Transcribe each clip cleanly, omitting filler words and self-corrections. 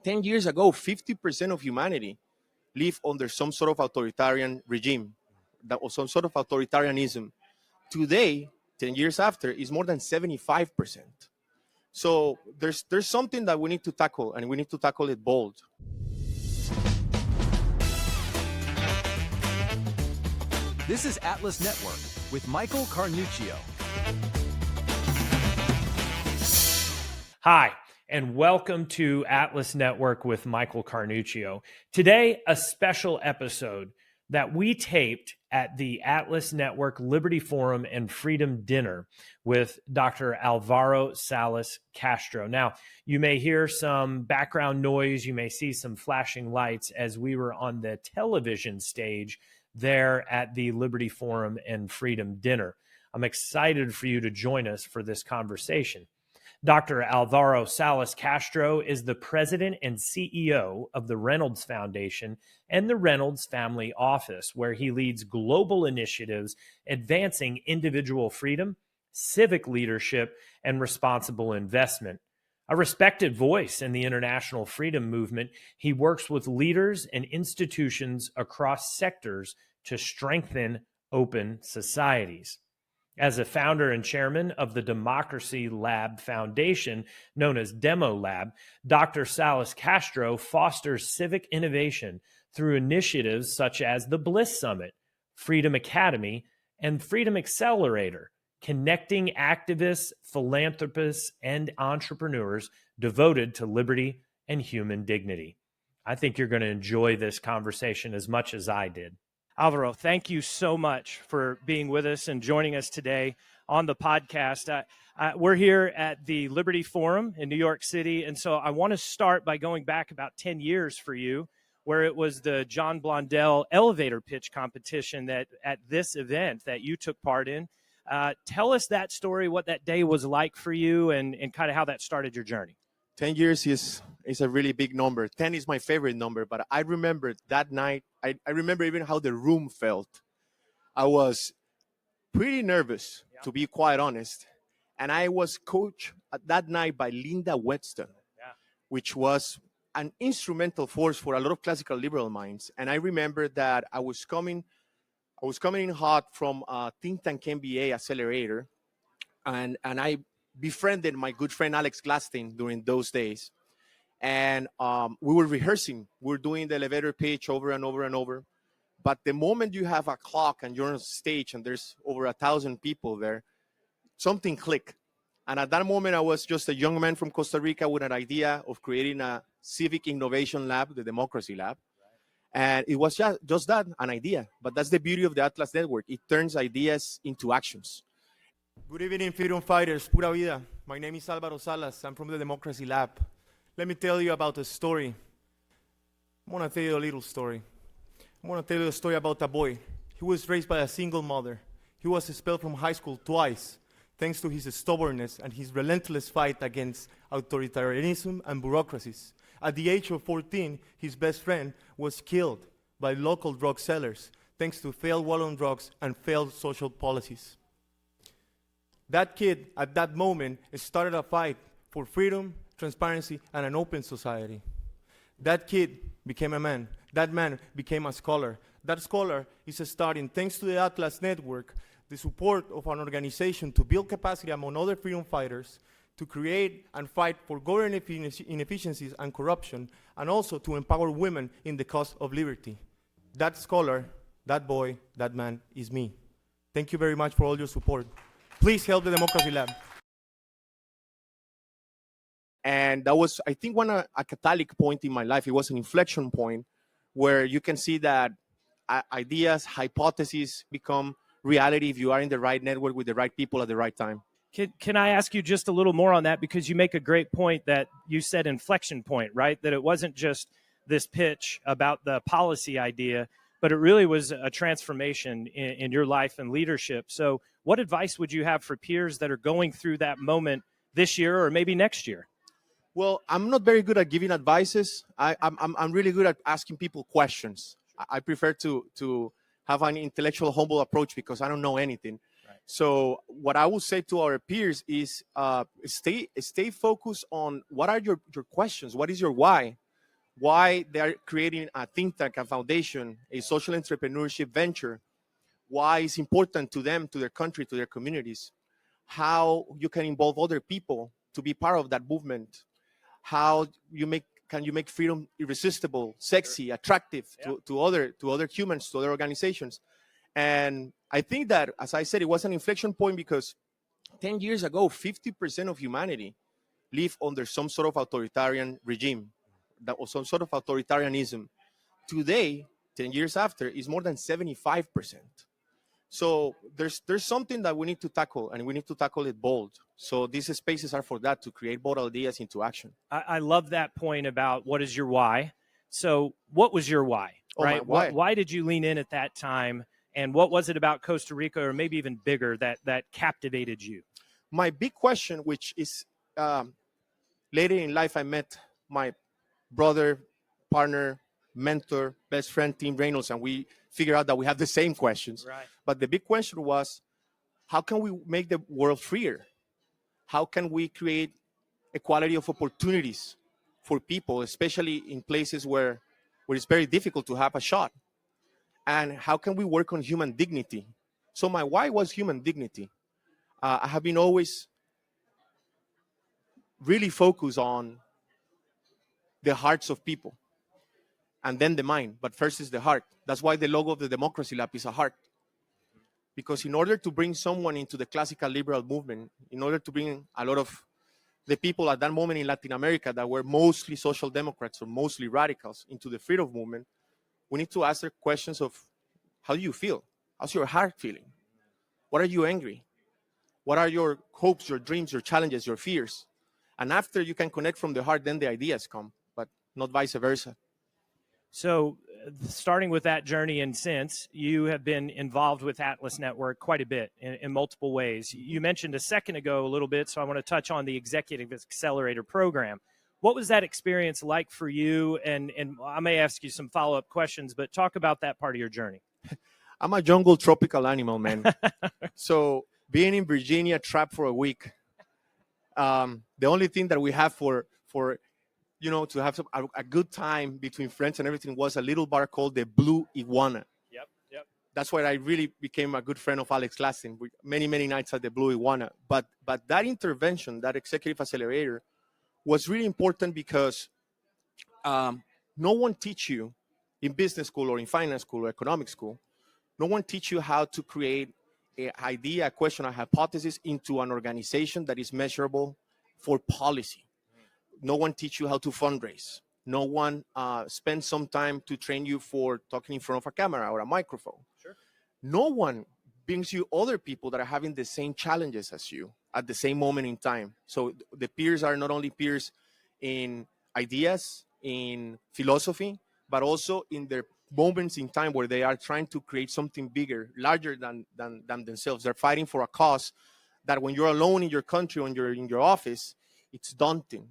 10 years ago, 50% of humanity lived under some sort of authoritarian regime, or some sort of authoritarianism. Today, 10 years after, is more than 75%. So there's something that we need to tackle, and we need to tackle it bold. This is Atlas Network with Michael Carnuccio. Hi, and welcome to Atlas Network with Michael Carnuccio. Today, a special episode that we taped at the Atlas Network Liberty Forum and Freedom Dinner with Dr. Álvaro Salas Castro. Now, you may hear some background noise, you may see some flashing lights as we were on the television stage there at the Liberty Forum and Freedom Dinner. I'm excited for you to join us for this conversation. Dr. Álvaro Salas Castro is the president and CEO of the Reynolds Foundation and the Reynolds Family Office, where he leads global initiatives advancing individual freedom, civic leadership, and responsible investment. A respected voice in the international freedom movement, he works with leaders and institutions across sectors to strengthen open societies. As a founder and chairman of the Democracy Lab Foundation, known as Demo Lab, Dr. Salas Castro fosters civic innovation through initiatives such as the Bliss Summit, Freedom Academy, and Freedom Accelerator, connecting activists, philanthropists, and entrepreneurs devoted to liberty and human dignity. I think you're going to enjoy this conversation as much as I did. Álvaro, thank you so much for being with us and joining us today on the podcast. We're here at the Liberty Forum in New York City, and so I want to start by going back about 10 years for you, where it was the John Blundell elevator pitch competition that at this event that you took part in. Tell us that story, what that day was like for you, and kind of how that started your journey. 10 years is a really big number. 10 is my favorite number, but I remember that night, I remember even how the room felt. I was pretty nervous, to be quite honest. And I was coached that night by Linda Whetstone, which was an instrumental force for a lot of classical liberal minds. And I remember that I was coming in hot from think tank MBA Accelerator, and I befriended my good friend Alex Glasstein during those days. And we were rehearsing. We were doing the elevator pitch over and over and over. But the moment you have a clock and you're on stage and there's over 1,000 people there, something clicked. And at that moment, I was just a young man from Costa Rica with an idea of creating a civic innovation lab, the Democracy Lab. And it was just that, an idea. But that's the beauty of the Atlas Network. It turns ideas into actions. Good evening, freedom fighters. Pura vida. My name is Álvaro Salas. I'm from the Democracy Lab. Let me tell you about a story. I'm going to tell you a little story. I'm going to tell you a story about a boy. He was raised by a single mother. He was expelled from high school twice, thanks to his stubbornness and his relentless fight against authoritarianism and bureaucracies. At the age of 14, his best friend was killed by local drug sellers, thanks to failed war on drugs and failed social policies. That kid, at that moment, started a fight for freedom, transparency, and an open society. That kid became a man. That man became a scholar. That scholar is starting, thanks to the Atlas Network, the support of an organization to build capacity among other freedom fighters, to create and fight for government inefficiencies and corruption, and also to empower women in the cause of liberty. That scholar, that boy, that man is me. Thank you very much for all your support. Please help the Democracy Lab. And that was, I think, a catalytic point in my life. It was an inflection point where you can see that ideas, hypotheses become reality if you are in the right network with the right people at the right time. Can I ask you just a little more on that? Because you make a great point that you said inflection point, right? That it wasn't just this pitch about the policy idea, but it really was a transformation in your life and leadership. So what advice would you have for peers that are going through that moment this year or maybe next year? Well, I'm not very good at giving advices. I'm really good at asking people questions. I prefer to have an intellectual, humble approach because I don't know anything. Right. So what I will say to our peers is stay focused on what are your questions? What is your why? why they are creating a think tank, a foundation, a social entrepreneurship venture, why it's important to them, to their country, to their communities, how you can involve other people to be part of that movement, how can you make freedom irresistible, sexy, attractive to other humans, to other organizations. And I think that, as I said, it was an inflection point because 10 years ago, 50% of humanity lived under some sort of authoritarian regime, that was some sort of authoritarianism. Today, 10 years after, is more than 75%. So there's something that we need to tackle, and we need to tackle it bold. So these spaces are for that, to create bold ideas into action. I love that point about what is your why. So what was your why, right? Why did you lean in at that time? And what was it about Costa Rica, or maybe even bigger, that captivated you? My big question, which is later in life, I met my brother, partner, mentor, best friend, Tim Reynolds, and we figured out that we have the same questions. Right. But the big question was, how can we make the world freer? How can we create equality of opportunities for people, especially in places where it's very difficult to have a shot? And how can we work on human dignity? So my why was human dignity. I have been always really focused on the hearts of people and then the mind, but first is the heart. That's why the logo of the Democracy Lab is a heart. Because in order to bring someone into the classical liberal movement, in order to bring a lot of the people at that moment in Latin America that were mostly social democrats or mostly radicals into the freedom movement, we need to ask the questions of, how do you feel? How's your heart feeling? What are you angry? What are your hopes, your dreams, your challenges, your fears? And after you can connect from the heart, then the ideas come, but not vice versa. So starting with that journey, and since you have been involved with Atlas Network quite a bit in multiple ways. You mentioned a second ago a little bit, so I want to touch on the Executive Accelerator program. What was that experience like for you? And I may ask you some follow-up questions, but talk about that part of your journey. I'm a jungle tropical animal, man. So being in Virginia, trapped for a week, the only thing that we have for to have a good time between friends and everything was a little bar called the Blue Iguana. Yep. That's why I really became a good friend of Alex Lassin. Many nights at the Blue Iguana. But that intervention, that Executive Accelerator, was really important because no one teach you in business school or in finance school or economic school, no one teach you how to create an idea, a question, a hypothesis into an organization that is measurable for policy. No one teach you how to fundraise. No one spends some time to train you for talking in front of a camera or a microphone. Sure. No one brings you other people that are having the same challenges as you at the same moment in time. So the peers are not only peers in ideas, in philosophy, but also in their moments in time where they are trying to create something bigger, larger than themselves. They're fighting for a cause that when you're alone in your country, when you're in your office, it's daunting.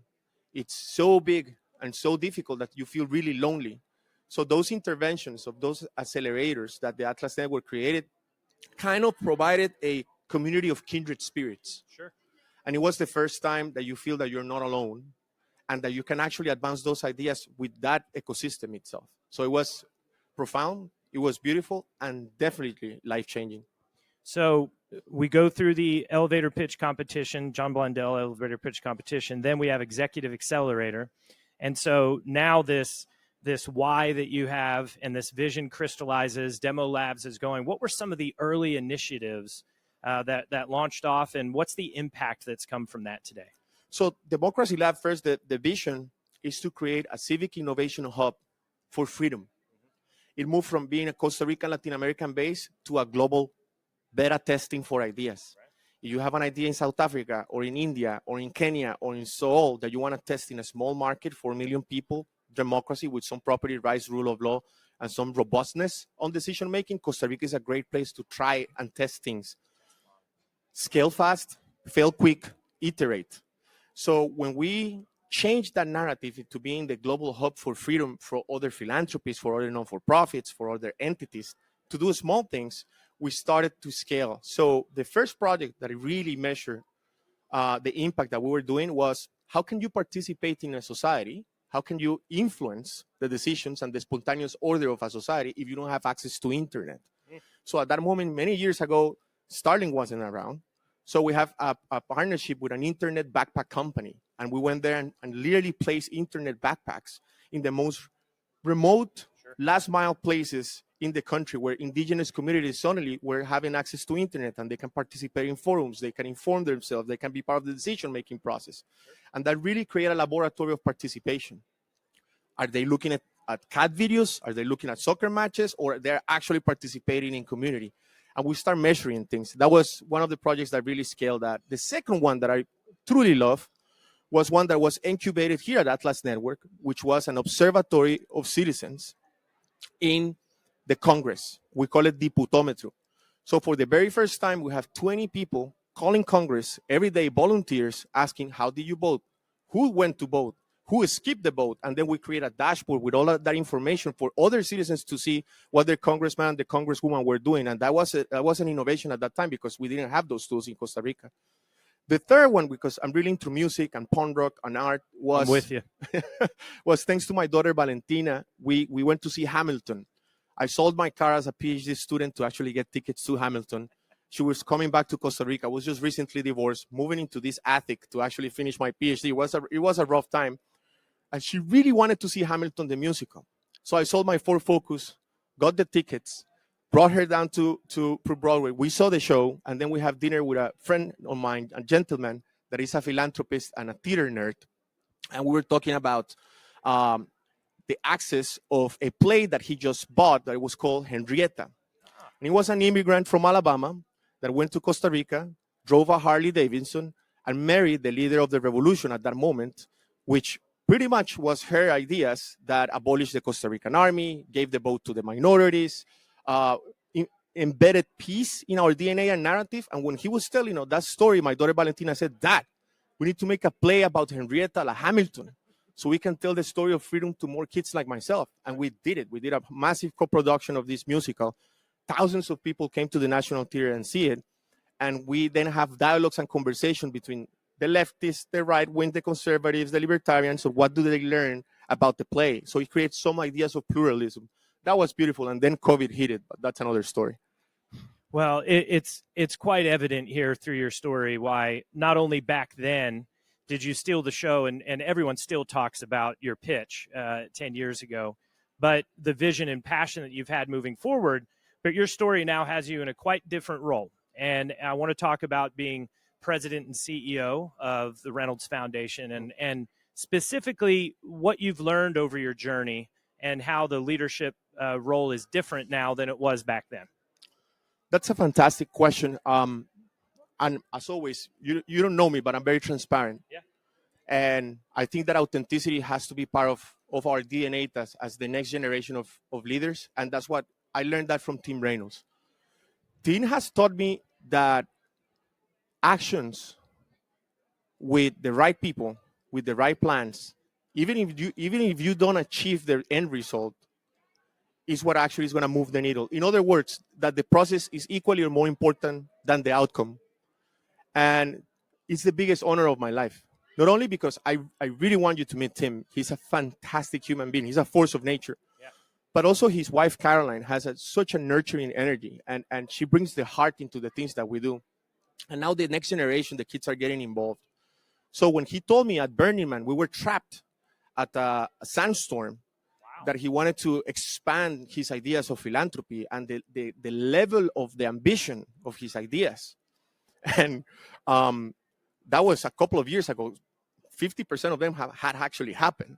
It's so big and so difficult that you feel really lonely. So those interventions of those accelerators that the Atlas Network created kind of provided a community of kindred spirits. Sure. And it was the first time that you feel that you're not alone and that you can actually advance those ideas with that ecosystem itself. So it was profound, it was beautiful, and definitely life-changing. So we go through the elevator pitch competition, John Blundell elevator pitch competition. Then we have Executive Accelerator. And so now this why that you have and this vision crystallizes, Demo Labs is going. What were some of the early initiatives that launched off, and what's the impact that's come from that today? So Democracy Lab, first, the vision is to create a civic innovation hub for freedom. It moved from being a Costa Rican, Latin American base to a global beta testing for ideas. Right. If you have an idea in South Africa or in India or in Kenya or in Seoul that you want to test in a small market, 4 million people, democracy with some property rights, rule of law, and some robustness on decision making, Costa Rica is a great place to try and test things. Scale fast, fail quick, iterate. So when we change that narrative to being the global hub for freedom for other philanthropies, for other non-for-profits, for other entities, to do small things, we started to scale. So the first project that really measured the impact that we were doing was, how can you participate in a society How can you influence the decisions and the spontaneous order of a society if you don't have access to internet? So at that moment, many years ago, Starlink wasn't around. So we have a partnership with an internet backpack company. And we went there and literally placed internet backpacks in the most remote, last mile places in the country where indigenous communities suddenly were having access to internet and they can participate in forums, they can inform themselves, they can be part of the decision-making process. And that really created a laboratory of participation. Are they looking at cat videos? Are they looking at soccer matches? Or they're actually participating in community? And we start measuring things. That was one of the projects that really scaled that. The second one that I truly love was one that was incubated here at Atlas Network, which was an observatory of citizens in the Congress. We call it Diputómetro. So for the very first time, we have 20 people calling Congress every day, volunteers, asking, how did you vote? Who went to vote? Who skipped the vote? And then we create a dashboard with all of that information for other citizens to see what their congressman and the congresswoman were doing. And that was an innovation at that time because we didn't have those tools in Costa Rica. The third one, because I'm really into music and punk rock and art, was I'm with you. was thanks to my daughter Valentina. We went to see Hamilton. I sold my car as a PhD student to actually get tickets to Hamilton. She was coming back to Costa Rica. I was just recently divorced, moving into this attic to actually finish my PhD. It was a rough time. And she really wanted to see Hamilton the musical. So I sold my Ford Focus, got the tickets, brought her down to Broadway. We saw the show, and then we have dinner with a friend of mine, a gentleman that is a philanthropist and a theater nerd. And we were talking about the access of a play that he just bought that was called Henrietta. And he was an immigrant from Alabama that went to Costa Rica, drove a Harley Davidson, and married the leader of the revolution at that moment, which pretty much was her ideas that abolished the Costa Rican army, gave the vote to the minorities, embedded peace in our DNA and narrative. And when he was telling that story, my daughter Valentina said, Dad, we need to make a play about Henrietta La Hamilton so we can tell the story of freedom to more kids like myself. And we did it. We did a massive co-production of this musical. Thousands of people came to the National Theater and see it. And we then have dialogues and conversation between the leftists, the right wing, the conservatives, the libertarians. So what do they learn about the play? So it creates some ideas of pluralism. That was beautiful. And then COVID hit it, but that's another story. Well, it's quite evident here through your story why not only back then did you steal the show, and everyone still talks about your pitch 10 years ago, but the vision and passion that you've had moving forward. But your story now has you in a quite different role. And I want to talk about being president and CEO of the Reynolds Foundation and specifically what you've learned over your journey and how the leadership role is different now than it was back then. That's a fantastic question. And as always, you don't know me, but I'm very transparent. Yeah. And I think that authenticity has to be part of our DNA as the next generation of leaders. And that's what I learned that from Team Reynolds. Team has taught me that actions with the right people, with the right plans, even if you don't achieve the end result, is what actually is going to move the needle. In other words, that the process is equally or more important than the outcome. And it's the biggest honor of my life. Not only because I really want you to meet Tim. He's a fantastic human being. He's a force of nature. Yeah. But also his wife, Caroline, has such a nurturing energy. And she brings the heart into the things that we do. And now the next generation, the kids are getting involved. So when he told me at Burning Man, we were trapped at a sandstorm, that he wanted to expand his ideas of philanthropy and the level of the ambition of his ideas. And that was a couple of years ago. 50% of them had actually happened.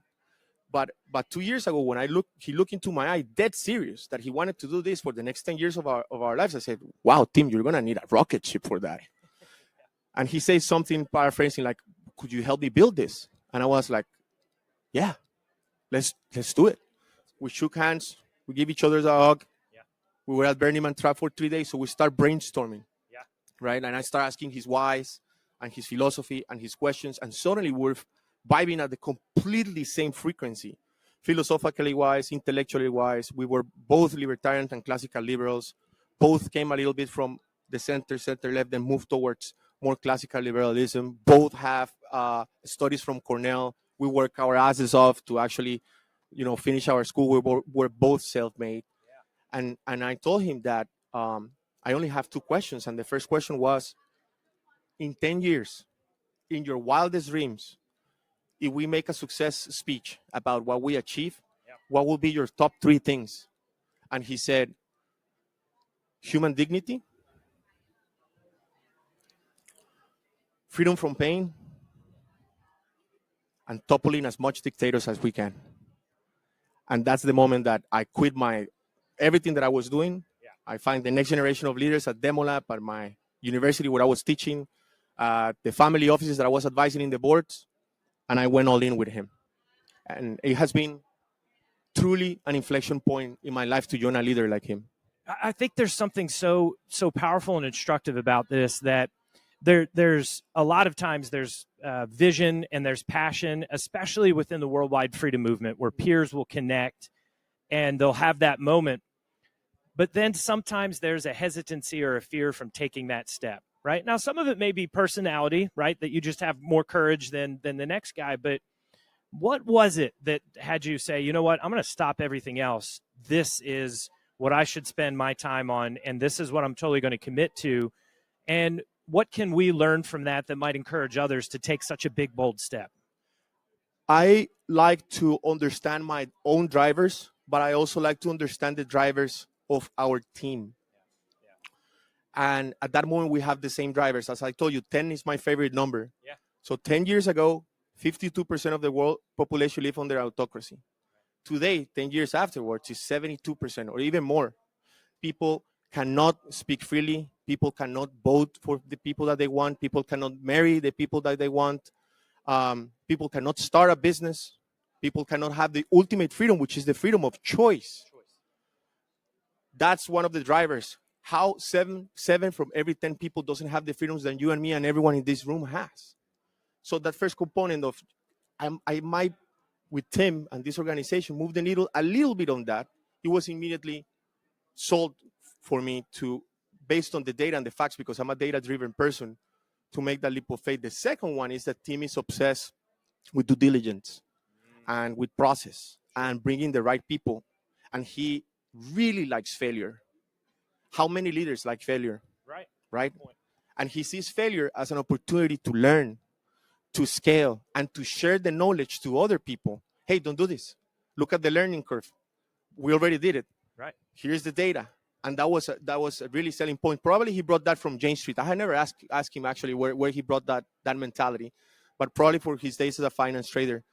But 2 years ago, when he looked into my eye, dead serious, that he wanted to do this for the next 10 years of our lives. I said, wow, Tim, you're going to need a rocket ship for that. And he says something paraphrasing like, could you help me build this? And I was like, yeah, let's do it. We shook hands. We gave each other a hug. Yeah. We were at Burning Man Trap for 3 days, so we start brainstorming. Yeah. Right? And I start asking his whys and his philosophy and his questions, and suddenly we're vibing at the completely same frequency. Philosophically wise, intellectually wise. We were both libertarian and classical liberals. Both came a little bit from the center left, then moved towards more classical liberalism. Both have studies from Cornell. We work our asses off to actually, finish our school. We're both self-made. And I told him that I only have 2 questions. And the first question was, in 10 years, in your wildest dreams, if we make a success speech about what we achieve, what will be your top 3 things? And he said, human dignity, freedom from pain, and toppling as much dictators as we can. And that's the moment that I quit everything that I was doing. I find the next generation of leaders at Demolab, at my university where I was teaching, the family offices that I was advising in the boards, and I went all in with him. And it has been truly an inflection point in my life to join a leader like him. I think there's something so powerful and instructive about this, that there's a lot of times there's vision and there's passion, especially within the worldwide freedom movement, where peers will connect and they'll have that moment. But then sometimes there's a hesitancy or a fear from taking that step, right? Now, some of it may be personality, right? That you just have more courage than the next guy. But what was it that had you say, you know what, I'm going to stop everything else. This is what I should spend my time on, and this is what I'm totally going to commit to. And what can we learn from that might encourage others to take such a big, bold step? I like to understand my own drivers, but I also like to understand the drivers of our team. And at that moment, we have the same drivers. As I told you, 10 is my favorite number. Yeah. So 10 years ago, 52% of the world population lived under autocracy. Today, 10 years afterwards, is 72% or even more. People cannot speak freely. People cannot vote for the people that they want. People cannot marry the people that they want. People cannot start a business. People cannot have the ultimate freedom, which is the freedom of choice. That's one of the drivers. How seven from every 10 people doesn't have the freedoms that you and me and everyone in this room has. So that first component of I might, with Tim and this organization, move the needle a little bit on that. It was immediately sold for me based on the data and the facts, because I'm a data-driven person, to make that leap of faith. The second one is that Tim is obsessed with due diligence and with process and bringing the right people. And he really likes failure. How many leaders like failure? Right? And he sees failure as an opportunity to learn, to scale, and to share the knowledge to other people. Hey, don't do this. Look at the learning curve. We already did it. Right. Here's the data. And that was a really selling point. Probably he brought that from Jane Street. I had never asked him actually where he brought that mentality, but probably for his days as a finance trader.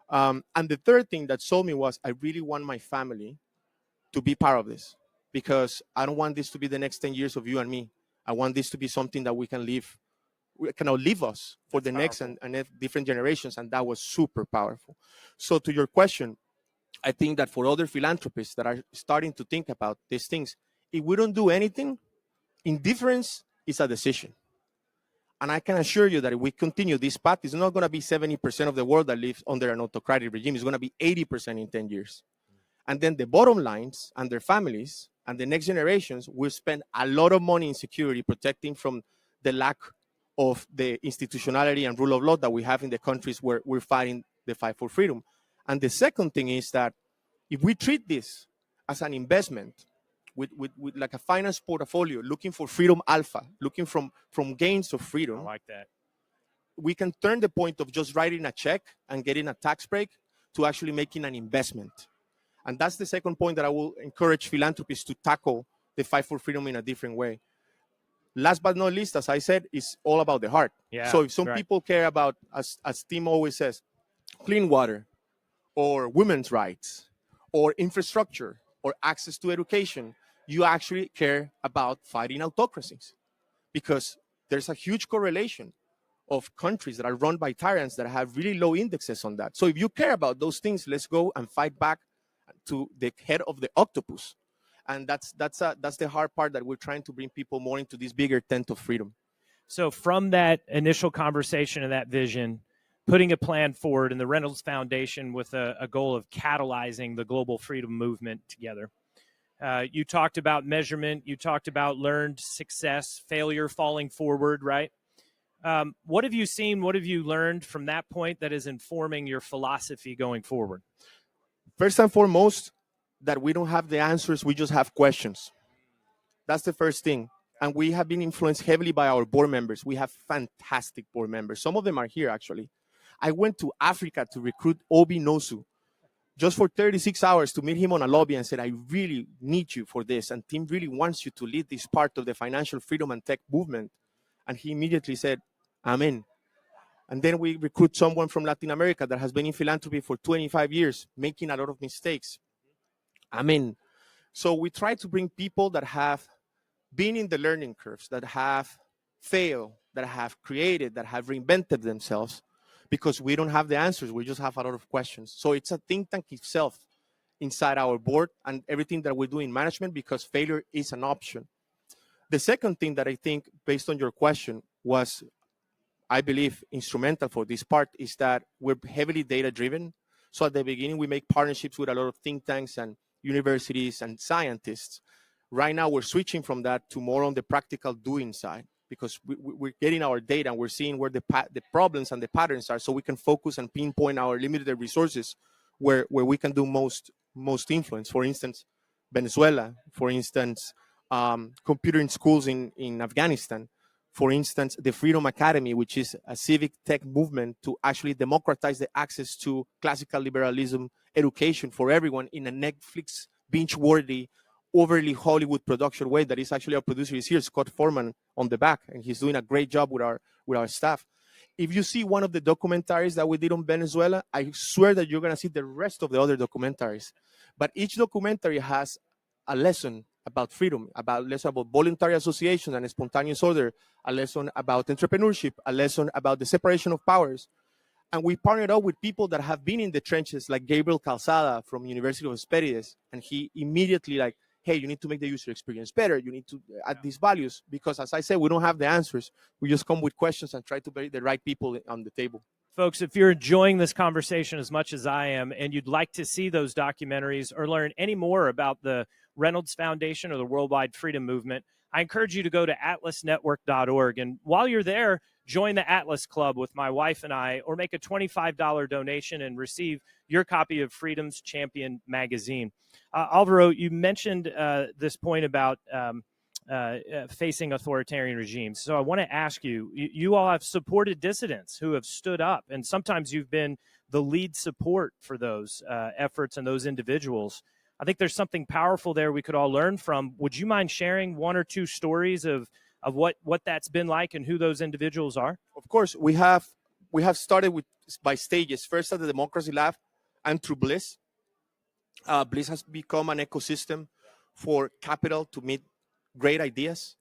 And the third thing that sold me was, I really want my family to be part of this, because I don't want this to be the next 10 years of you and me. I want this to be something that we can outlive us for the next and different generations. And that was super powerful. So to your question, I think that for other philanthropists that are starting to think about these things, if we don't do anything, indifference is a decision. And I can assure you that if we continue this path, it's not going to be 70% of the world that lives under an autocratic regime. It's going to be 80% in 10 years. And then the bottom lines and their families and the next generations will spend a lot of money in security, protecting from the lack of the institutionality and rule of law that we have in the countries where we're fighting the fight for freedom. And the second thing is that if we treat this as an investment, with like a finance portfolio, looking for freedom alpha, looking from gains of freedom. I like that. We can turn the point of just writing a check and getting a tax break to actually making an investment. And that's the second point that I will encourage philanthropists to tackle the fight for freedom in a different way. Last but not least, as I said, it's all about the heart. Yeah, so if some people care about, as Tim always says, clean water or women's rights or infrastructure or access to education, you actually care about fighting autocracies, because there's a huge correlation of countries that are run by tyrants that have really low indexes on that. So if you care about those things, let's go and fight back to the head of the octopus. And that's the hard part, that we're trying to bring people more into this bigger tent of freedom. So from that initial conversation and that vision, putting a plan forward in the Reynolds Foundation with a goal of catalyzing the global freedom movement together. You talked about measurement. You talked about learned success, failure, falling forward, right? What have you seen? What have you learned from that point that is informing your philosophy going forward? First and foremost, that we don't have the answers, we just have questions. That's the first thing. And we have been influenced heavily by our board members. We have fantastic board members. Some of them are here, actually. I went to Africa to recruit Obi Nosu just for 36 hours to meet him on a lobby and said, I really need you for this. And Tim really wants you to lead this part of the financial freedom and tech movement. And he immediately said, I'm in. And then we recruit someone from Latin America that has been in philanthropy for 25 years, making a lot of mistakes. I'm in. So we try to bring people that have been in the learning curves, that have failed, that have created, that have reinvented themselves, because we don't have the answers. We just have a lot of questions. So it's a think tank itself inside our board and everything that we do in management, because failure is an option. The second thing that I think, based on your question, was, I believe, instrumental for this part is that we're heavily data-driven. So at the beginning, we make partnerships with a lot of think tanks and universities and scientists. Right now, we're switching from that to more on the practical doing side, because we're getting our data and we're seeing where the problems and the patterns are, so we can focus and pinpoint our limited resources where we can do most influence. For instance, Venezuela, for instance, computer in schools in Afghanistan, for instance, the Freedom Academy, which is a civic tech movement to actually democratize the access to classical liberalism education for everyone in a Netflix binge-worthy, overly Hollywood production way. That is actually our producer is here, Scott Foreman, on the back, and he's doing a great job with our staff. If you see one of the documentaries that we did on Venezuela, I swear that you're going to see the rest of the other documentaries. But each documentary has a lesson about freedom, a lesson about voluntary association and spontaneous order, a lesson about entrepreneurship, a lesson about the separation of powers. And we partnered up with people that have been in the trenches, like Gabriel Calzada from University of Esperides. And he immediately like, hey, you need to make the user experience better. You need to add these values, because as I said, we don't have the answers. We just come with questions and try to bring the right people on the table. Folks, if you're enjoying this conversation as much as I am and you'd like to see those documentaries or learn any more about the Reynolds Foundation or the Worldwide Freedom Movement, I encourage you to go to atlasnetwork.org. And while you're there, join the Atlas Club with my wife and I, or make a $25 donation and receive your copy of Freedom's Champion magazine. Alvaro, you mentioned this point about facing authoritarian regimes. So I want to ask you, you all have supported dissidents who have stood up, and sometimes you've been the lead support for those efforts and those individuals. I think there's something powerful there we could all learn from. Would you mind sharing one or two stories of what that's been like and who those individuals are? Of course, we have started by stages. First at the Democracy Lab and through Bliss. Bliss has become an ecosystem for capital to meet great ideas,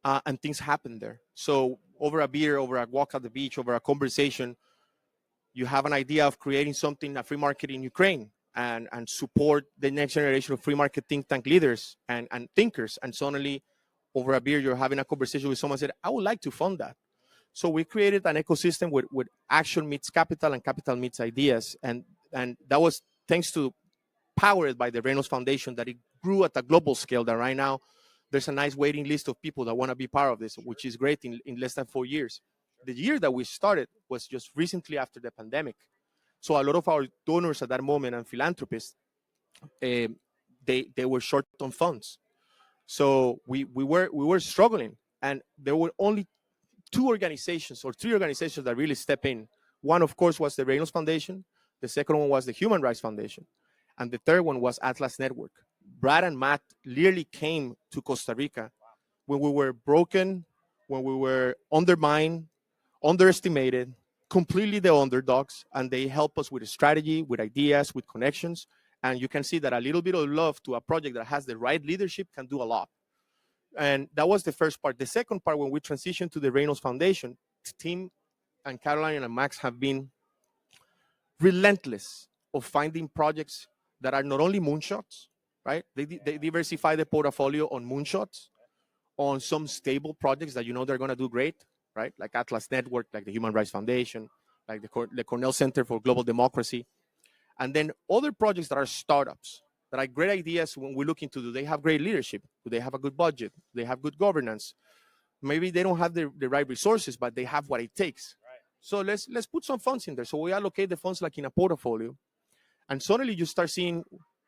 and things happen there. So over a beer, over a walk at the beach, over a conversation, you have an idea of creating something, a free market in Ukraine, and support the next generation of free market think tank leaders and thinkers. And suddenly, over a beer, you're having a conversation with someone said, I would like to fund that. So we created an ecosystem with action meets capital and capital meets ideas. And that was thanks to, powered by the Renos Foundation, that it grew at a global scale, that right now there's a nice waiting list of people that want to be part of this, which is great in less than 4 years. The year that we started was just recently after the pandemic. So a lot of our donors at that moment and philanthropists, they were short on funds. So we were struggling, and there were only 2 organizations or 3 organizations that really step in. One, of course, was the Reynolds Foundation. The second one was the Human Rights Foundation. And the third one was Atlas Network. Brad and Matt literally came to Costa Rica when we were broken, when we were undermined, underestimated, completely the underdogs, and they help us with a strategy, with ideas, with connections. And you can see that a little bit of love to a project that has the right leadership can do a lot. And that was the first part. The second part, when we transitioned to the Reynolds Foundation, Tim and Caroline and Max have been relentless of finding projects that are not only moonshots, right? They diversify the portfolio on moonshots, on some stable projects that you know they're going to do great, right? Like Atlas Network, like the Human Rights Foundation, like the Cornell Center for Global Democracy. And then other projects that are startups, that are great ideas when we look into, do they have great leadership? Do they have a good budget? Do they have good governance? Maybe they don't have the right resources, but they have what it takes. Right. So let's put some funds in there. So we allocate the funds like in a portfolio, and suddenly you start seeing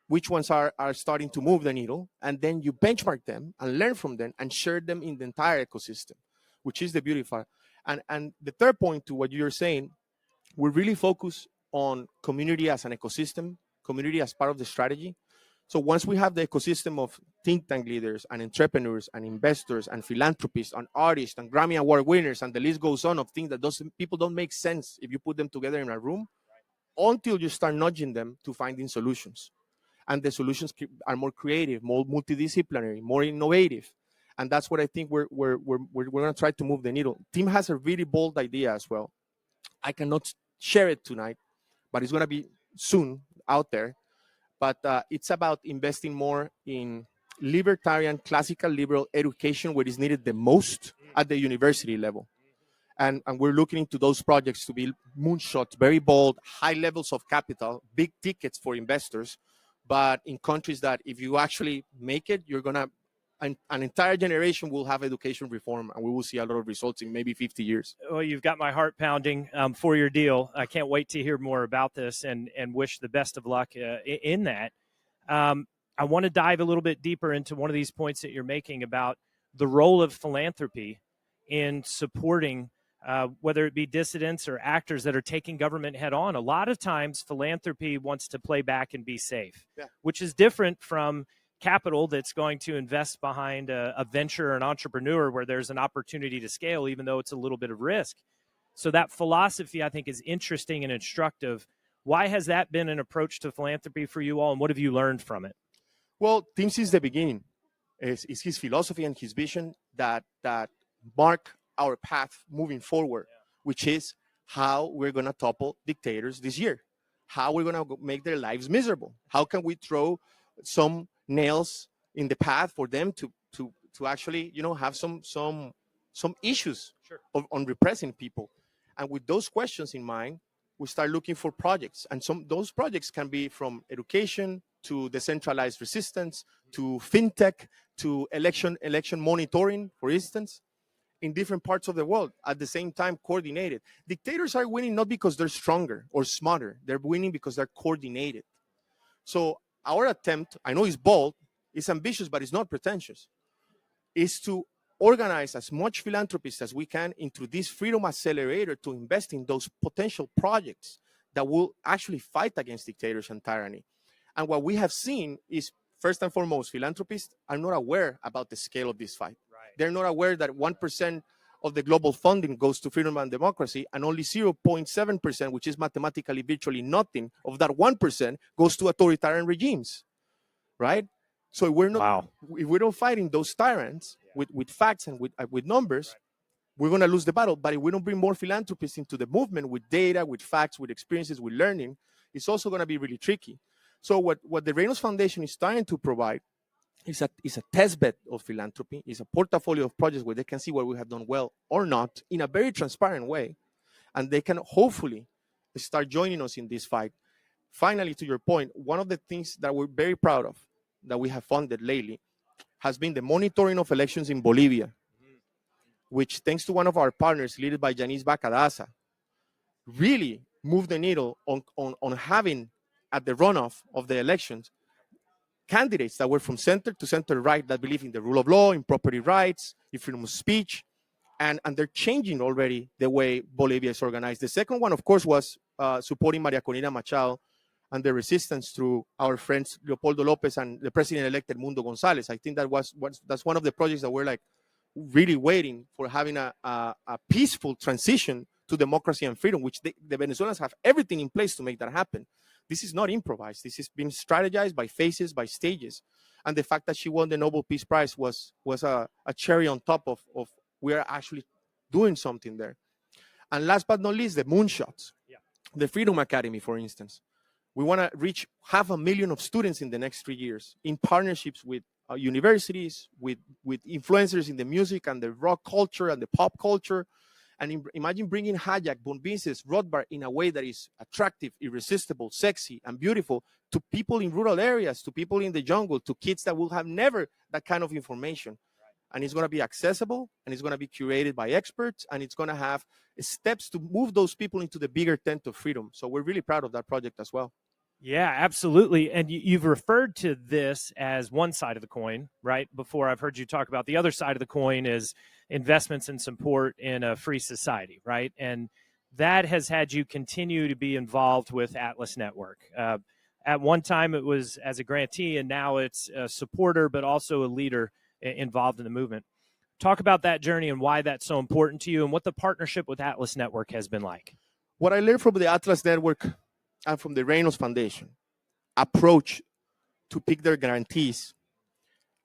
which ones are starting to move the needle, and then you benchmark them and learn from them and share them in the entire ecosystem, which is the beautiful. And the third point to what you're saying, we really focus on community as an ecosystem, community as part of the strategy. So once we have the ecosystem of think tank leaders and entrepreneurs and investors and philanthropists and artists and Grammy Award winners, and the list goes on of things that those people don't make sense if you put them together in a room, until you start nudging them to finding solutions. And the solutions are more creative, more multidisciplinary, more innovative. And that's what I think we're going to try to move the needle. Tim has a really bold idea as well. I cannot share it tonight, but it's going to be soon out there. But it's about investing more in libertarian, classical liberal education where it's needed the most at the university level. And we're looking into those projects to be moonshots, very bold, high levels of capital, big tickets for investors, but in countries that if you actually make it, you're going to, an entire generation will have education reform, and we will see a lot of results in maybe 50 years. Well, you've got my heart pounding for your deal. I can't wait to hear more about this, and wish the best of luck in that. I want to dive a little bit deeper into one of these points that you're making about the role of philanthropy in supporting whether it be dissidents or actors that are taking government head on. A lot of times philanthropy wants to play back and be safe, which is different from capital that's going to invest behind a venture or an entrepreneur where there's an opportunity to scale, even though it's a little bit of risk. So that philosophy, I think, is interesting and instructive. Why has that been an approach to philanthropy for you all, and what have you learned from it? Well, Tim, since the beginning, is his philosophy and his vision that mark our path moving forward, which is how we're going to topple dictators this year, how we're going to make their lives miserable. How can we throw some nails in the path for them to actually, have some issues on repressing people. And with those questions in mind, we start looking for projects. And those projects can be from education to decentralized resistance to fintech to election monitoring, for instance, in different parts of the world at the same time, coordinated. Dictators are winning not because they're stronger or smarter. They're winning because they're coordinated. So our attempt, I know it's bold, it's ambitious, but it's not pretentious, is to organize as much philanthropists as we can into this freedom accelerator to invest in those potential projects that will actually fight against dictators and tyranny. And what we have seen is, first and foremost, philanthropists are not aware about the scale of this fight. Right. They're not aware that 1% of the global funding goes to freedom and democracy, and only 0.7%, which is mathematically virtually nothing, of that 1% goes to authoritarian regimes, right? So we're not, if we don't fight in those tyrants with facts and with numbers, we're going to lose the battle. But if we don't bring more philanthropists into the movement with data, with facts, with experiences, with learning, it's also going to be really tricky. So what the Renos Foundation is trying to provide is a test bed of philanthropy, is a portfolio of projects where they can see what we have done well or not in a very transparent way. And they can hopefully start joining us in this fight. Finally, to your point, one of the things that we're very proud of that we have funded lately has been the monitoring of elections in Bolivia, which, thanks to one of our partners, led by Janice Bacadaza, really moved the needle on having, at the runoff of the elections, candidates that were from center to center right that believe in the rule of law, in property rights, in freedom of speech, and they're changing already the way Bolivia is organized. The second one, of course, was supporting Maria Corina Machado and the resistance through our friends Leopoldo Lopez and the president-elect Mundo Gonzalez. I think that's one of the projects that we're like really waiting for, having a peaceful transition to democracy and freedom, which the Venezuelans have everything in place to make that happen. This is not improvised. This has been strategized by phases, by stages. And the fact that she won the Nobel Peace Prize was a cherry on top of we are actually doing something there. And last but not least, the moonshots. The Freedom Academy, for instance. We want to reach 500,000 of students in the next 3 years in partnerships with universities, with influencers in the music and the rock culture and the pop culture. And imagine bringing Hayek, von Mises, Rothbard in a way that is attractive, irresistible, sexy, and beautiful to people in rural areas, to people in the jungle, to kids that will have never that kind of information. and it's going to be accessible, and it's going to be curated by experts, and it's going to have steps to move those people into the bigger tent of freedom. So we're really proud of that project as well. Yeah, absolutely. And you've referred to this as one side of the coin, right? Before, I've heard you talk about the other side of the coin is investments and support in a free society, right? And that has had you continue to be involved with Atlas Network. At one time, it was as a grantee, and now it's a supporter, but also a leader involved in the movement. Talk about that journey and why that's so important to you, and what the partnership with Atlas Network has been like. What I learned from the Atlas Network and from the Renos Foundation approach to pick their grantees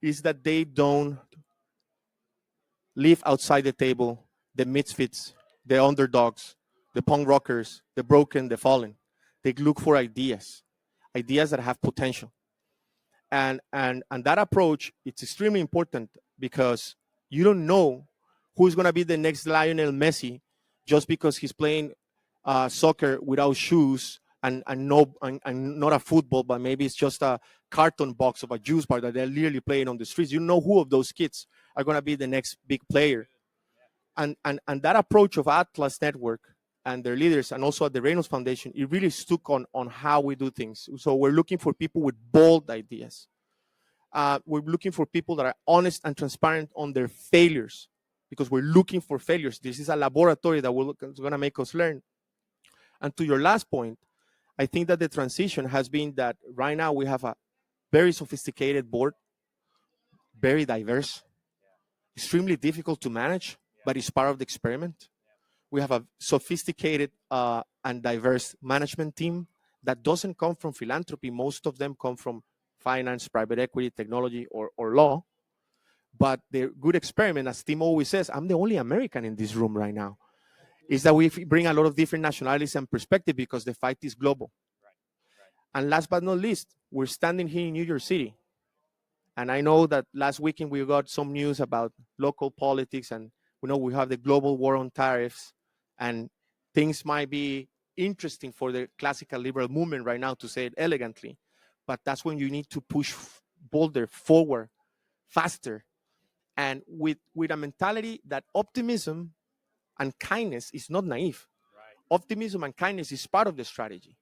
is that they don't leave outside the table the misfits, the underdogs, the punk rockers, the broken, the fallen. They look for ideas that have potential. And that approach, it's extremely important because you don't know who's going to be the next Lionel Messi just because he's playing soccer without shoes and not a football, but maybe it's just a carton box of a juice bar that they're literally playing on the streets. You know who of those kids are going to be the next big player. And that approach of Atlas Network and their leaders, and also at the Reynolds Foundation, it really stuck on how we do things. So we're looking for people with bold ideas. We're looking for people that are honest and transparent on their failures, because we're looking for failures. This is a laboratory that is going to make us learn. And to your last point, I think that the transition has been that right now we have a very sophisticated board, very diverse, extremely difficult to manage, but it's part of the experiment. We have a sophisticated and diverse management team that doesn't come from philanthropy. Most of them come from finance, private equity, technology, or law. But the good experiment, as Tim always says, I'm the only American in this room right now, is that we bring a lot of different nationalities and perspective because the fight is global. And last but not least, we're standing here in New York City. And I know that last weekend we got some news about local politics, and we know we have the global war on tariffs, and things might be interesting for the classical liberal movement right now, to say it elegantly. But that's when you need to push bolder, forward, faster, and with a mentality that optimism and kindness is not naive. Right. Optimism and kindness is part of the strategy,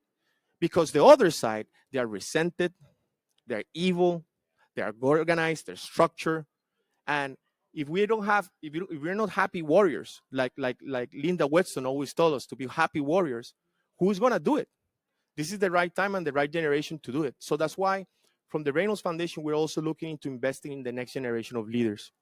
because the other side, they are resented, they're evil, they are organized, they're structured, and if we're not happy warriors, like Linda Whetstone always told us to be happy warriors, who's going to do it? This is the right time and the right generation to do it. So that's why from the Reynolds Foundation, we're also looking into investing in the next generation of leaders.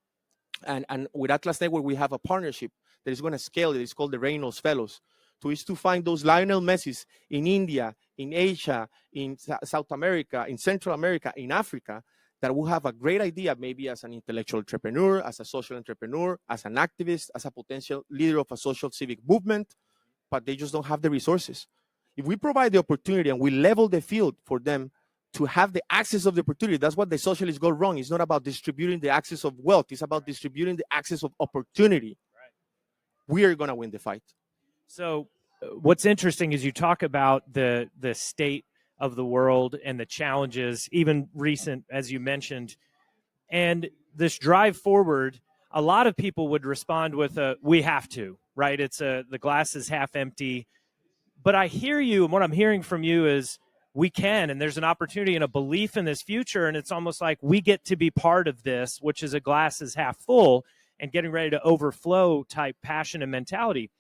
And with Atlas Network, we have a partnership that is going to scale it. It's called the Reynolds Fellows. So it's to find those Lionel Messis in India, in Asia, in South America, in Central America, in Africa, that will have a great idea, maybe as an intellectual entrepreneur, as a social entrepreneur, as an activist, as a potential leader of a social civic movement, but they just don't have the resources. If we provide the opportunity and we level the field for them to have the access of the opportunity, that's what the socialists go wrong. It's not about distributing the access of wealth. It's about distributing the access of opportunity. Right. We are going to win the fight. So what's interesting is you talk about the state of the world and the challenges, even recent, as you mentioned, and this drive forward. A lot of people would respond with we have to, right? It's the glass is half empty. But I hear you, and what I'm hearing from you is we can, and there's an opportunity and a belief in this future, and it's almost like we get to be part of this, which is a glass is half full and getting ready to overflow type passion and mentality.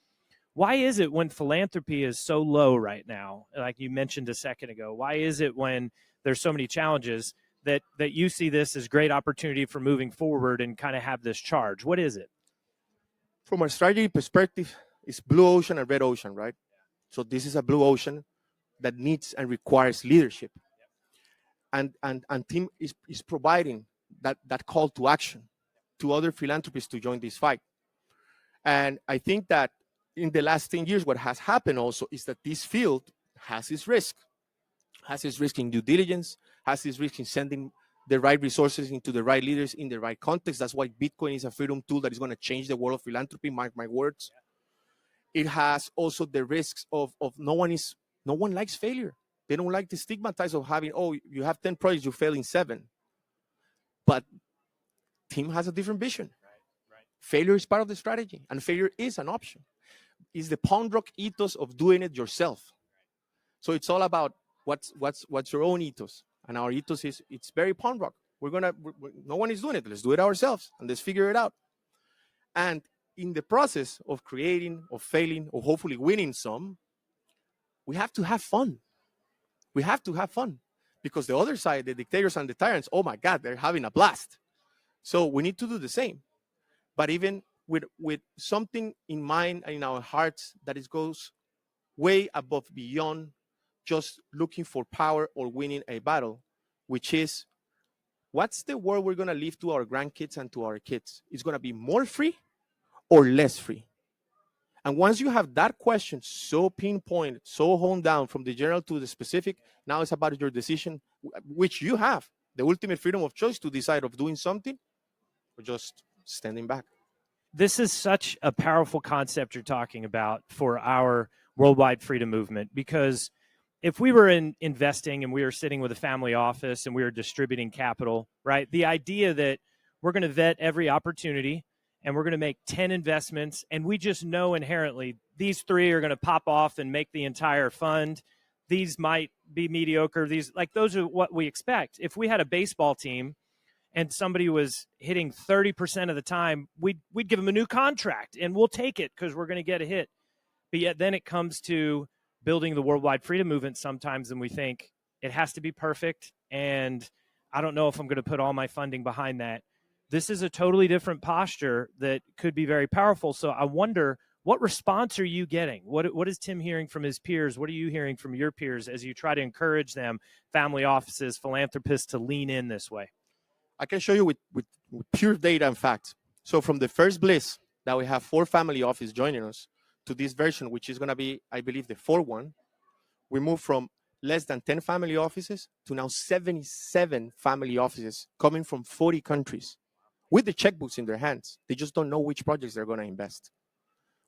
Why is it when philanthropy is so low right now, like you mentioned a second ago, why is it when there's so many challenges that you see this as great opportunity for moving forward and kind of have this charge? What is it? From a strategy perspective, it's blue ocean and red ocean, right? So this is a blue ocean that needs and requires leadership. And Tim is providing that call to action to other philanthropists to join this fight. And I think that in the last 10 years, what has happened also is that this field has its risk in due diligence, has its risk in sending the right resources into the right leaders in the right context. That's why Bitcoin is a freedom tool that is going to change the world of philanthropy, mark my words. It has also the risks of no one likes failure. They don't like the stigmatized of having, you have 10 projects, you fail in 7. But team has a different vision. Failure is part of the strategy, and failure is an option. It's the punk rock ethos of doing it yourself. So it's all about what's your own ethos, and our ethos is it's very punk rock. No one is doing it. Let's do it ourselves and let's figure it out. And in the process of creating, of failing, or hopefully winning some, we have to have fun. We have to have fun because the other side, the dictators and the tyrants, oh my God, they're having a blast. So we need to do the same. But even with something in mind and in our hearts that it goes way above beyond just looking for power or winning a battle, which is what's the world we're going to leave to our grandkids and to our kids? It's going to be more free or less free? And once you have that question so pinpointed, so honed down from the general to the specific, now it's about your decision, which you have the ultimate freedom of choice to decide of doing something or just standing back. This is such a powerful concept you're talking about for our worldwide freedom movement, because if we were investing and we were sitting with a family office and we were distributing capital, right? The idea that we're going to vet every opportunity and we're going to make 10 investments and we just know inherently these 3 are going to pop off and make the entire fund. These might be mediocre. Those are what we expect. If we had a baseball team and somebody was hitting 30% of the time, we'd give them a new contract and we'll take it because we're going to get a hit. But yet then it comes to building the worldwide freedom movement sometimes, and we think it has to be perfect, and I don't know if I'm going to put all my funding behind that. This is a totally different posture that could be very powerful. So I wonder, what response are you getting? What is Tim hearing from his peers? What are you hearing from your peers as you try to encourage them, family offices, philanthropists, to lean in this way? I can show you with pure data and facts. So from the first bliss that we have 4 family offices joining us to this version, which is going to be, I believe, the 4th one, we moved from less than 10 family offices to now 77 family offices coming from 40 countries with the checkbooks in their hands. They just don't know which projects they're going to invest,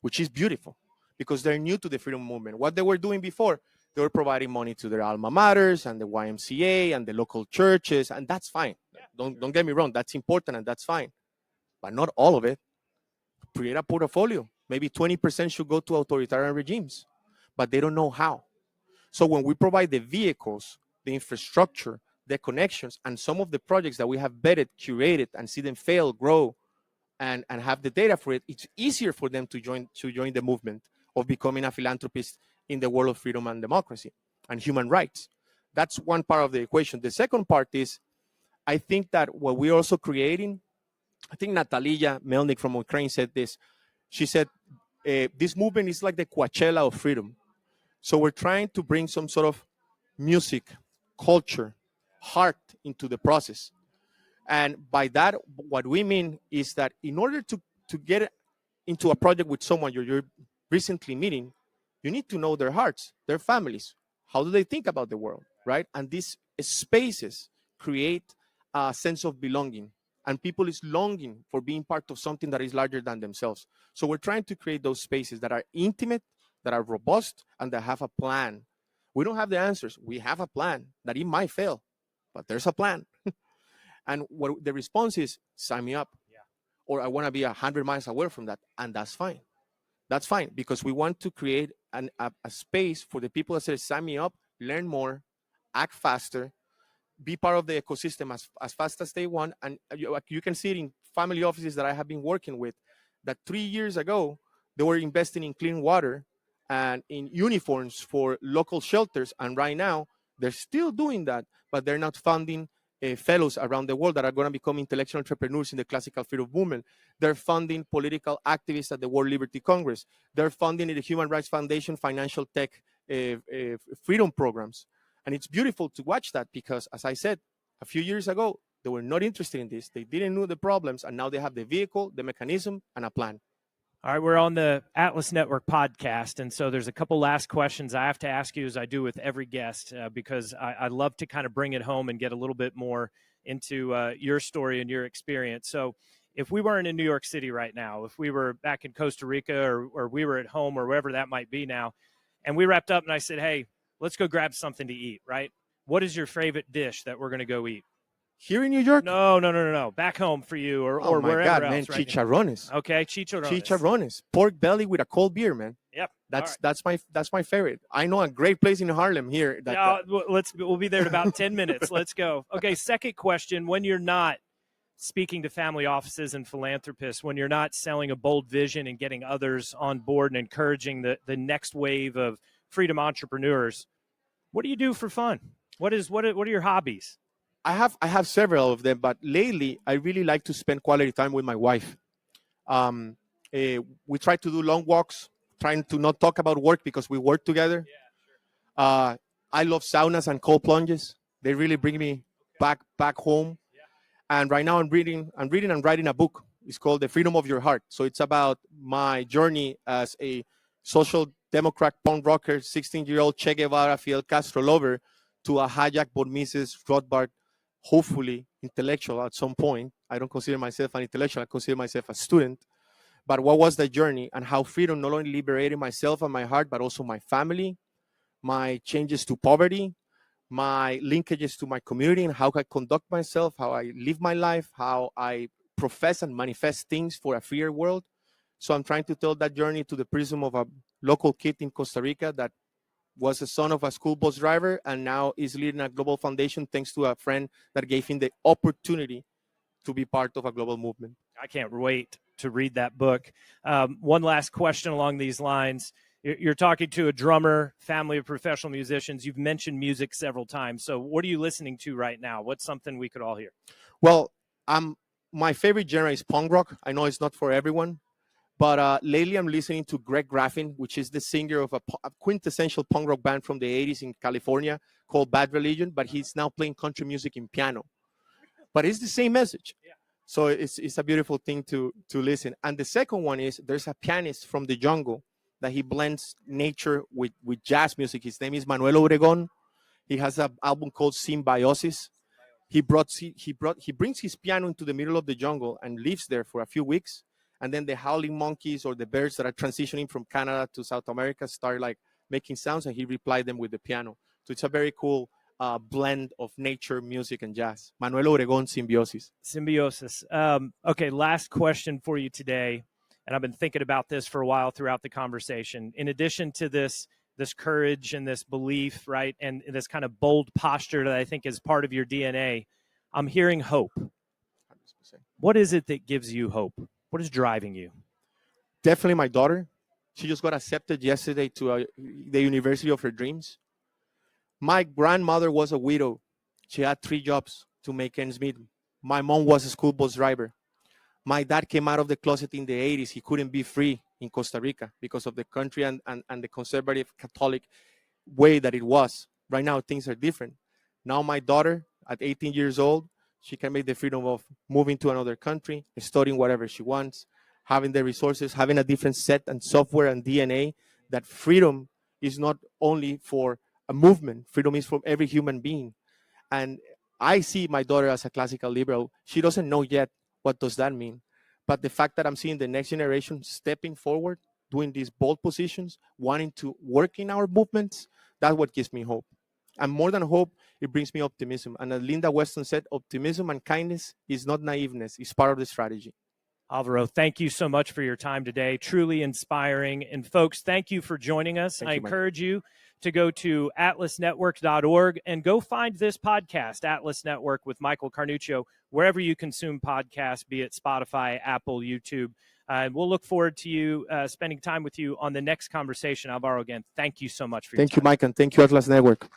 which is beautiful because they're new to the freedom movement. What they were doing before, they were providing money to their alma maters and the YMCA and the local churches, and that's fine. Don't get me wrong, that's important and that's fine, but not all of it. Create a portfolio. Maybe 20% should go to authoritarian regimes, but they don't know how. So when we provide the vehicles, the infrastructure, the connections, and some of the projects that we have vetted, curated, and see them fail, grow, and have the data for it, it's easier for them to join the movement of becoming a philanthropist in the world of freedom and democracy and human rights. That's one part of the equation. The second part is, I think that what we're also creating, I think Natalia Melnik from Ukraine said this. She said, this movement is like the Coachella of freedom. So we're trying to bring some sort of music, culture, heart into the process. And by that, what we mean is that in order to get into a project with someone you're recently meeting, you need to know their hearts, their families. How do they think about the world, right? And these spaces create a sense of belonging. And people is longing for being part of something that is larger than themselves. So we're trying to create those spaces that are intimate, that are robust, and that have a plan. We don't have the answers. We have a plan that it might fail, but there's a plan. And what the response is, sign me up. Yeah. Or I want to be 100 miles away from that. And that's fine. That's fine, because we want to create a space for the people that say, sign me up, learn more, act faster, be part of the ecosystem as fast as they want. And you can see it in family offices that I have been working with, that 3 years ago, they were investing in clean water and in uniforms for local shelters. And right now, they're still doing that, but they're not funding fellows around the world that are going to become intellectual entrepreneurs in the classical freedom movement. They're funding political activists at the World Liberty Congress. They're funding the Human Rights Foundation financial tech freedom programs. And it's beautiful to watch that because, as I said, a few years ago, they were not interested in this. They didn't know the problems, and now they have the vehicle, the mechanism, and a plan. All right, we're on the Atlas Network podcast, and so there's a couple last questions I have to ask you, as I do with every guest, because I love to kind of bring it home and get a little bit more into your story and your experience. So if we weren't in New York City right now, if we were back in Costa Rica or we were at home or wherever that might be now, and we wrapped up and I said, hey, let's go grab something to eat, right? What is your favorite dish that we're going to go eat? Here in New York? No. Back home for you, or Oh my wherever God, else. man! Right? Chicharrones. Okay, chicharrones. Chicharrones. Pork belly with a cold beer, man. Yep. That's my favorite. I know a great place in Harlem here. We'll be there in about 10 minutes. Let's go. Okay, second question. When you're not speaking to family offices and philanthropists, when you're not selling a bold vision and getting others on board and encouraging the next wave of freedom entrepreneurs, what do you do for fun? What are your hobbies? I have several of them, but lately I really like to spend quality time with my wife. We try to do long walks, trying to not talk about work because we work together. I love saunas and cold plunges. They really bring me back home. And right now I'm reading and writing a book. It's called The Freedom of Your Heart. So it's about my journey as a social democrat punk rocker, 16-year-old Che Guevara, Fidel Castro lover, to a hijack but Mrs. Rothbard, hopefully intellectual at some point. I don't consider myself an intellectual. I consider myself a student. But what was the journey and how freedom not only liberated myself and my heart, but also my family, my changes to poverty, my linkages to my community, and how I conduct myself, how I live my life, how I profess and manifest things for a freer world. So I'm trying to tell that journey to the prism of a local kid in Costa Rica that was the son of a school bus driver and now is leading a global foundation thanks to a friend that gave him the opportunity to be part of a global movement. I can't wait to read that book. One last question along these lines. You're talking to a drummer, family of professional musicians. You've mentioned music several times. So what are you listening to right now? What's something we could all hear? Well, my favorite genre is punk rock. I know it's not for everyone, but lately I'm listening to Greg Graffin, which is the singer of a quintessential punk rock band from the 80s in California called Bad Religion, but he's now playing country music in piano. But it's the same message. Yeah. So it's a beautiful thing to listen. And the second one is there's a pianist from the jungle that he blends nature with jazz music. His name is Manuel Obregón. He has an album called Symbiosis. He brings his piano into the middle of the jungle and lives there for a few weeks. And then the howling monkeys or the birds that are transitioning from Canada to South America start like making sounds, and he replied them with the piano. So it's a very cool blend of nature, music, and jazz. Manuel Obregón, Symbiosis. Symbiosis. Okay, last question for you today. And I've been thinking about this for a while throughout the conversation. In addition to this courage and this belief, right, and this kind of bold posture that I think is part of your DNA, I'm hearing hope. 100%. What is it that gives you hope? What is driving you? Definitely my daughter. She just got accepted yesterday to the university of her dreams. My grandmother was a widow. She had 3 jobs to make ends meet. My mom was a school bus driver. My dad came out of the closet in the 80s. He couldn't be free in Costa Rica because of the country and the conservative Catholic way that it was. Right now, things are different. Now my daughter, at 18 years old, she can make the freedom of moving to another country, studying whatever she wants, having the resources, having a different set and software and DNA, that freedom is not only for a movement. Freedom is for every human being. And I see my daughter as a classical liberal. She doesn't know yet what does that mean. But the fact that I'm seeing the next generation stepping forward, doing these bold positions, wanting to work in our movements, that's what gives me hope. And more than hope, it brings me optimism. And as Linda Weston said, optimism and kindness is not naiveness. It's part of the strategy. Alvaro, thank you so much for your time today. Truly inspiring. And folks, thank you for joining us. I encourage you to go to atlasnetwork.org and go find this podcast, Atlas Network with Michael Carnuccio, wherever you consume podcasts, be it Spotify, Apple, YouTube. And we'll look forward to you spending time with you on the next conversation. Alvaro, again, thank you so much for your time. Thank you, Mike, and thank you, Atlas Network.